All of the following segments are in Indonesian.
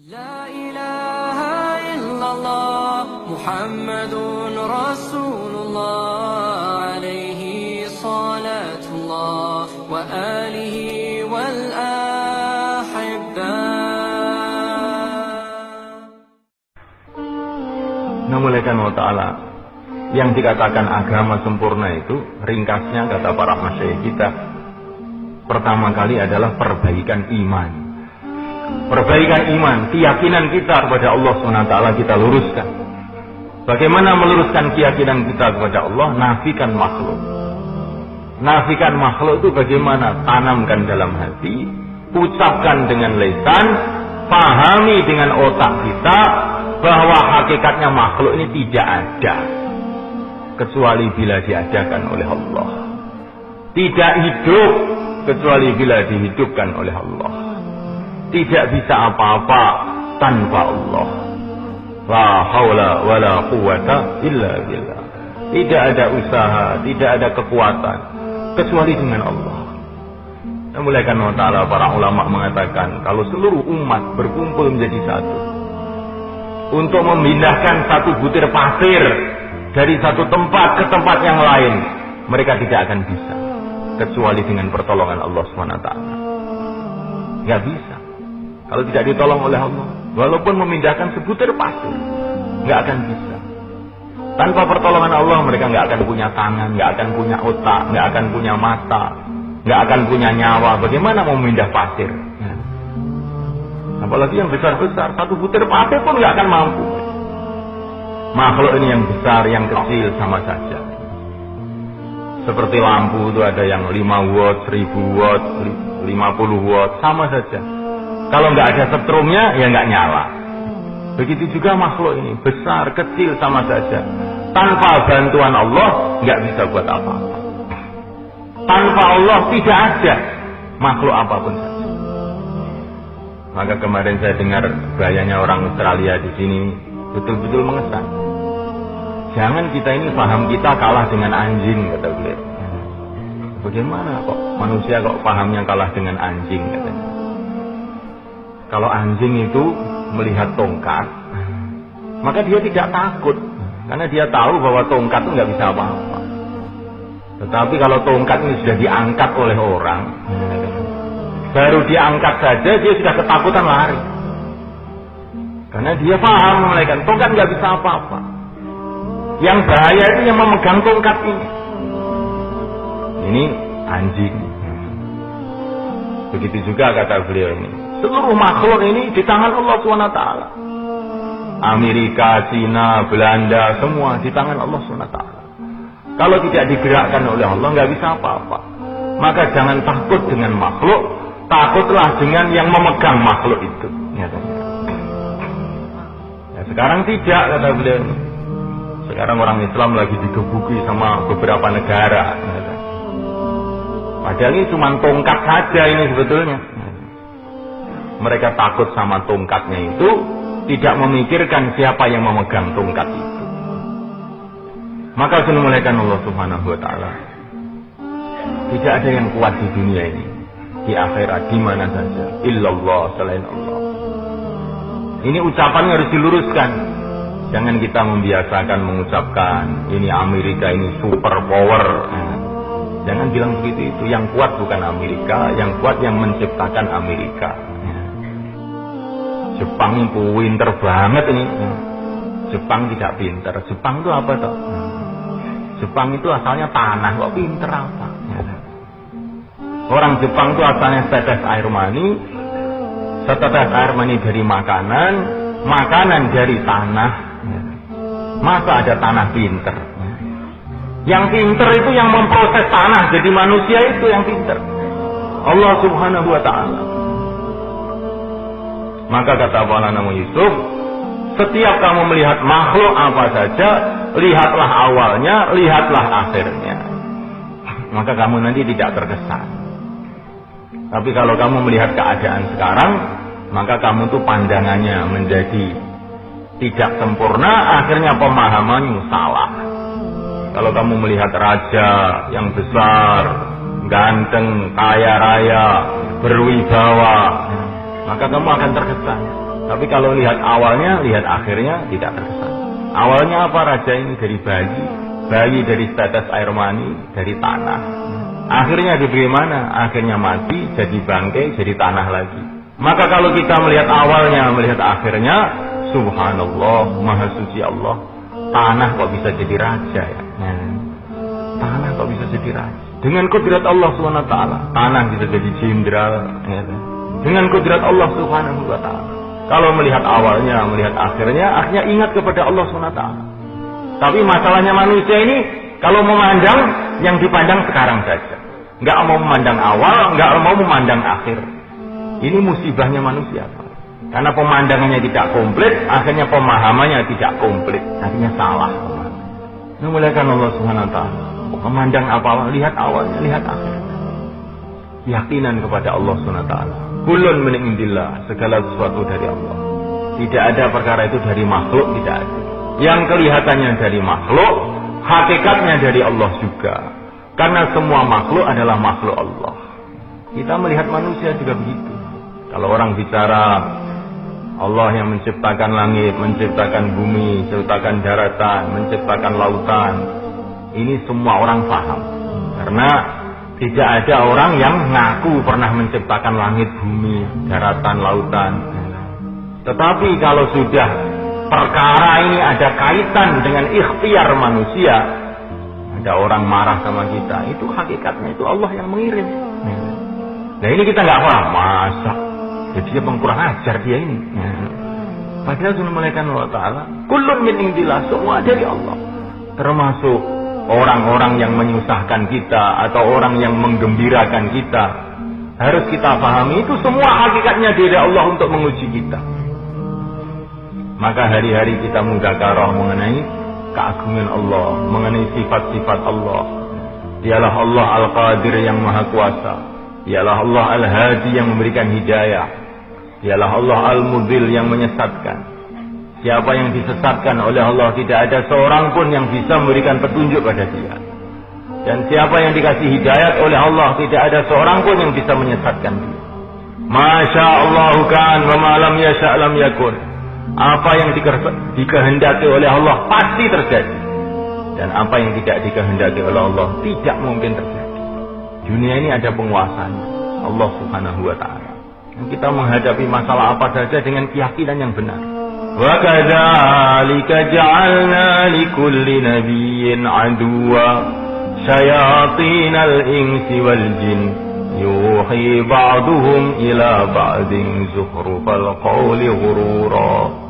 La ilaha illallah Muhammadun Rasulullah alaihi salatullah wa alihi wal ahibbah. Namulakan wa ta'ala, yang dikatakan agama sempurna itu ringkasnya kata para masyayikh kita, pertama kali adalah perbaikan iman. Perbaikan iman, keyakinan kita kepada Allah SWT kita luruskan. Bagaimana meluruskan keyakinan kita kepada Allah? Nafikan makhluk. Nafikan makhluk itu bagaimana? Tanamkan dalam hati, ucapkan dengan lisan, pahami dengan otak kita bahwa hakikatnya makhluk ini tidak ada kecuali bila diadakan oleh Allah. Tidak hidup kecuali bila dihidupkan oleh Allah. Tidak bisa apa-apa tanpa Allah. La haula wala quwwata illa billah. Tidak ada usaha, tidak ada kekuatan kecuali dengan Allah. Namulakan wa ta'ala, para ulama mengatakan kalau seluruh umat berkumpul menjadi satu untuk memindahkan satu butir pasir dari satu tempat ke tempat yang lain, mereka tidak akan bisa kecuali dengan pertolongan Allah SWT. Gak bisa kalau tidak ditolong oleh Allah. Walaupun memindahkan sebutir pasir, gak akan bisa. Tanpa pertolongan Allah mereka gak akan punya tangan, gak akan punya otak, gak akan punya mata, gak akan punya nyawa. Bagaimana mau memindah pasir? Apalagi yang besar-besar, satu butir pasir pun gak akan mampu. Makhluk ini yang besar, yang kecil sama saja. Seperti lampu itu ada yang 5 watt, 1000 watt, 50 watt, sama saja. Kalau nggak ada setrumnya, ya nggak nyala. Begitu juga makhluk ini, besar, kecil sama saja. Tanpa bantuan Allah, nggak bisa buat apa-apa. Tanpa Allah tidak ada makhluk apapun saja. Maka kemarin saya dengar gayanya orang Australia di sini betul-betul mengesan. Jangan kita ini paham kita kalah dengan anjing, kata beliau. Bagaimana kok manusia kok pahamnya kalah dengan anjing, katanya. Kalau anjing itu melihat tongkat, maka dia tidak takut, karena dia tahu bahwa tongkat itu nggak bisa apa-apa. Tetapi kalau tongkat ini sudah diangkat oleh orang, baru diangkat saja dia sudah ketakutan lari, karena dia paham menaikkan tongkat nggak bisa apa-apa. Yang bahaya itu yang memegang tongkat ini. Ini anjing. Begitu juga kata beliau ini. Seluruh makhluk ini di tangan Allah SWT. Amerika, Cina, Belanda, semua di tangan Allah SWT. Kalau tidak digerakkan oleh Allah, nggak bisa apa-apa. Maka jangan takut dengan makhluk, takutlah dengan yang memegang makhluk itu. Ya, sekarang tidak, kata beliau. Sekarang orang Islam lagi digebuki sama beberapa negara. Padahal ini cuma tongkat saja ini sebetulnya. Mereka takut sama tongkatnya itu, tidak memikirkan siapa yang memegang tongkat itu. Maka harus memuliakan Allah Subhanahu wa ta'ala. Tidak ada yang kuat di dunia ini, di akhirat, di mana saja, illallah, selain Allah. Ini ucapannya harus diluruskan. Jangan kita membiasakan mengucapkan ini Amerika ini super power. Jangan bilang begitu itu. Yang kuat bukan Amerika, yang kuat yang menciptakan Amerika. Jepang itu pinter banget ini. Jepang tidak pinter. Jepang itu apa toh? Jepang itu asalnya tanah, kok pinter apa? Orang Jepang itu asalnya setetes air mani, setetes air mani dari makanan, makanan dari tanah. Masa ada tanah pinter? Yang pinter itu yang memproses tanah jadi manusia, itu yang pinter. Allah Subhanahu wa ta'ala. Maka kata Maulana Nabi Yusuf, setiap kamu melihat makhluk apa saja, lihatlah awalnya, lihatlah akhirnya. Maka kamu nanti tidak terkesan. Tapi kalau kamu melihat keadaan sekarang, maka kamu tuh pandangannya menjadi tidak sempurna, akhirnya pemahamanmu salah. Kalau kamu melihat raja yang besar, ganteng, kaya raya, berwibawa, maka kamu akan terkesan. Tapi kalau lihat awalnya, lihat akhirnya tidak terkesan. Awalnya apa? Raja ini dari bayi dari tetes air mani, dari tanah. Akhirnya diberi mana? Akhirnya mati, jadi bangkai, jadi tanah lagi. Maka kalau kita melihat awalnya, melihat akhirnya, subhanallah, maha suci Allah, tanah kok bisa jadi raja ya? Tanah kok bisa jadi raja? Dengan kudrat Allah Subhanahu wa taala, tanah bisa jadi jenderal ya. Dengan kudrat Allah Subhanahu wa taala. Kalau melihat awalnya, melihat akhirnya ingat kepada Allah Subhanahu wa taala. Tapi masalahnya manusia ini kalau memandang, yang dipandang sekarang saja. Enggak mau memandang awal, enggak mau memandang akhir. Ini musibahnya manusia. Karena pemandangannya tidak komplit, akhirnya pemahamannya tidak komplit. Akhirnya salah. Memuliakan Allah Subhanahu wa taala. Memandang apa? Lihat awalnya, lihat akhirnya. Keyakinan kepada Allah Subhanahu wa taala. Kullun min indillah, segala sesuatu dari Allah. Tidak ada perkara itu dari makhluk, tidak ada. Yang kelihatannya dari makhluk, hakikatnya dari Allah juga. Karena semua makhluk adalah makhluk Allah. Kita melihat manusia juga begitu. Kalau orang bicara Allah yang menciptakan langit, menciptakan bumi, menciptakan daratan, menciptakan lautan, ini semua orang paham. Karena tidak ada orang yang ngaku pernah menciptakan langit, bumi, daratan, lautan. Tetapi kalau sudah perkara ini ada kaitan dengan ikhtiar manusia, ada orang marah sama kita, itu hakikatnya itu Allah yang mengirim. Nah ini kita nggak paham, masa jadi dia pengkurang ajar dia ini. Padahal sunnah malaikat Allah Ta'ala, kullun min indillah, semua dari Allah. Termasuk orang-orang yang menyusahkan kita atau orang yang menggembirakan kita, harus kita pahami itu semua hakikatnya dari Allah untuk menguji kita. Maka hari-hari kita mudzakarah mengenai keagungan Allah, mengenai sifat-sifat Allah. Dialah Allah Al-Qadir yang Maha Kuasa, dialah Allah Al-Hadi yang memberikan hidayah, dialah Allah Al-Mudhil yang menyesatkan. Siapa yang disesatkan oleh Allah, tidak ada seorang pun yang bisa memberikan petunjuk pada dia. Dan siapa yang dikasih hidayat oleh Allah, tidak ada seorang pun yang bisa menyesatkan dia. Masya Allah kan, wa ma lam yasha' lam yakun. Apa yang dikehendaki oleh Allah pasti terjadi. Dan apa yang tidak dikehendaki oleh Allah tidak mungkin terjadi. Dunia ini ada penguasanya, Allah Subhanahu wa taala. Kita menghadapi masalah apa saja dengan keyakinan yang benar. Wa kadzalika ja'alna likulli nabiyyin aduwwa syayatinal insi wal jin yuhi ba'duhum ila ba'din zukhrufal qawli ghurura.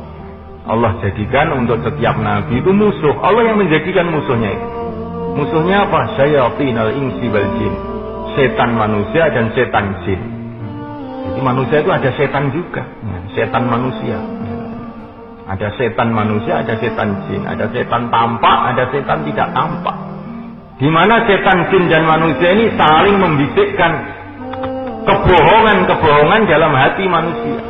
Allah jadikan untuk setiap nabi itu musuh. Allah yang menjadikan musuhnya itu. Musuhnya apa? Syayatinal insi wal jin. Setan manusia dan setan jin. Jadi manusia itu ada setan juga, setan manusia. Ada setan manusia, ada setan jin, ada setan tampak, ada setan tidak tampak. Di mana setan jin dan manusia ini saling membisikkan kebohongan-kebohongan dalam hati manusia.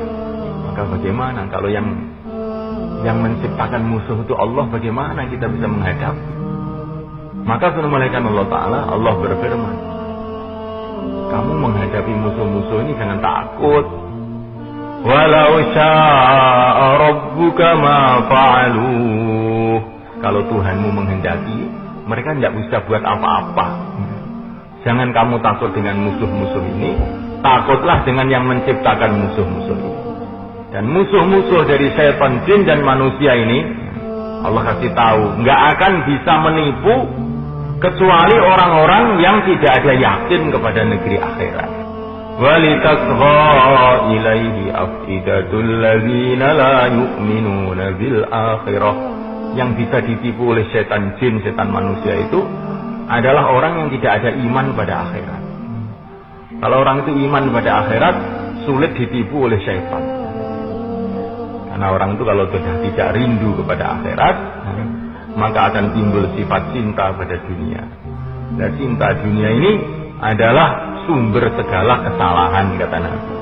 Maka bagaimana kalau yang menciptakan musuh itu Allah, bagaimana kita bisa menghadapi? Maka sunnah malaikat Allah Ta'ala, Allah berfirman, kamu menghadapi musuh-musuh ini jangan takut. Walau syaa rabbuka ma fa'aluh. Kalau Tuhanmu menghendaki, mereka tidak bisa buat apa-apa. Jangan kamu takut dengan musuh-musuh ini, takutlah dengan yang menciptakan musuh-musuh ini. Dan musuh-musuh dari setan, jin dan manusia ini, Allah kasih tahu, nggak akan bisa menipu kecuali orang-orang yang tidak ada yakin kepada negeri akhirat. Walitasgha ilaihi afidatul ladzina la yu'minuna bil akhirah. Yang bisa ditipu oleh setan jin, setan manusia itu adalah orang yang tidak ada iman pada akhirat. Kalau orang itu iman pada akhirat, sulit ditipu oleh setan. Karena orang itu kalau sudah tidak rindu kepada akhirat, maka akan timbul sifat cinta pada dunia. Dan cinta dunia ini adalah sumber segala kesalahan, kata Nabi.